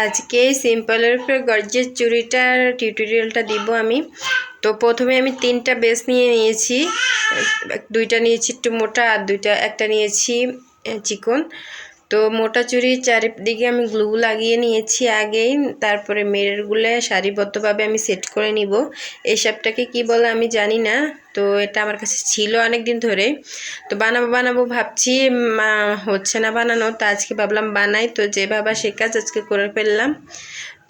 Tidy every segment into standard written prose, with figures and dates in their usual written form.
আজকে সিম্পলের উপরে গর্জিয়াস চুড়িটার টিউটোরিয়ালটা দিব আমি। তো প্রথমে আমি 3টা বেস নিয়ে নিয়েছি, 2টা নিয়েছি একটু মোটা আর একটা নিয়েছি চিকন। তো মোটা চুড়ির চারিদিকে আমি গ্লু লাগিয়ে নিয়েছি আগেই, তারপরে মিররগুলো সারিবদ্ধভাবে আমি সেট করে নিব। এই শেপটাকে কি বলে আমি জানি না, তো এটা আমার কাছে ছিল অনেক দিন ধরে। তো বানাবো ভাবছি, হচ্ছে না বানানো, তো আজকে ভাবলাম বানাই। তো যে ভাবা সে কাজ আজকে করে ফেললাম।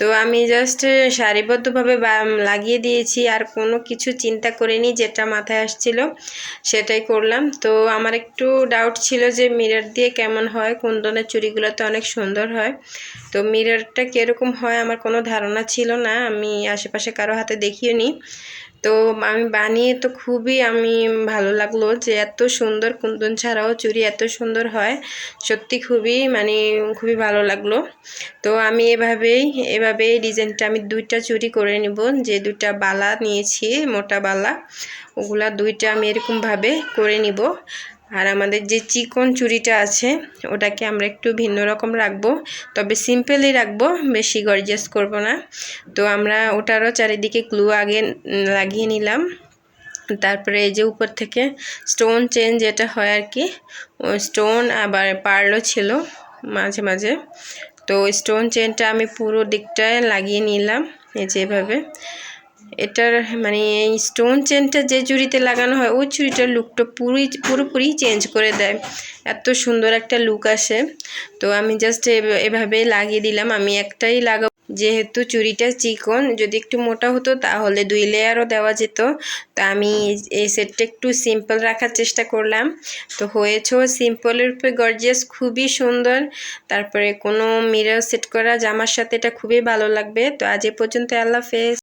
তো আমি জাস্ট সারিবদ্ধভাবে লাগিয়ে দিয়েছি, আর কোনো কিছু চিন্তা করিনি, যেটা মাথায় আসছিল সেটাই করলাম। তো আমার একটু ডাউট ছিল যে মিরর দিয়ে কেমন হয়, কুন্দনের চুড়িগুলো তো অনেক সুন্দর হয়, তো মিররটা কীরকম হয় আমার কোনো ধারণা ছিল না, আমি আশেপাশে কারো হাতে দেখিও নি। তো আমি বানিয়ে তো খুবই ভালো লাগলো যে এত সুন্দর কুন্দন ছাড়াও চুড়ি এত সুন্দর হয়, সত্যি খুবই ভালো লাগলো। তো আমি এভাবেই ডিজাইনটা আমি 2টা চুড়ি করে নিব, যে 2টা বালা নিয়েছি মোটা বালা, ওগুলা 2টা আমি এরকমভাবে করে নিব। আর আমাদের যে চিকন চুড়িটা আছে ওটাকে আমরা একটু ভিন্ন রকম রাখবো, তবে সিম্পলই রাখবো, বেশি গর্জিয়াস করব না। তো আমরা ওটারও চারিদিকে গ্লু আগে লাগিয়ে নিলাম। তারপরে এই যে উপর থেকে স্টোন চেন যেটা হয় আর কি, স্টোন আবার পার্লও ছিল মাঝে মাঝে। তো স্টোন চেনটা আমি পুরো দিকটায় লাগিয়ে নিলাম এই যেভাবে। এটার এই স্টোন চেনটা যে চুড়িতে লাগানো হয় ওই চুড়িটার লুকটা পুরোপুরি চেঞ্জ করে দেয়, এত সুন্দর একটা লুক আসে। তো আমি জাস্ট এভাবে লাগিয়ে দিলাম, আমি একটাই লাগাবো যেহেতু চুড়িটা চিকন, যদি একটু মোটা হতো তাহলে 2 লেয়ারও দেওয়া যেত। তা আমি এই সেটটা একটু সিম্পল রাখার চেষ্টা করলাম। তো হয়েছেও সিম্পলের উপরে গর্জিয়াস, খুবই সুন্দর। তারপরে কোনো মিরর সেট করা জামার সাথে এটা খুবই ভালো লাগবে। তো আজ এ পর্যন্ত, আল্লাহ হাফেজ।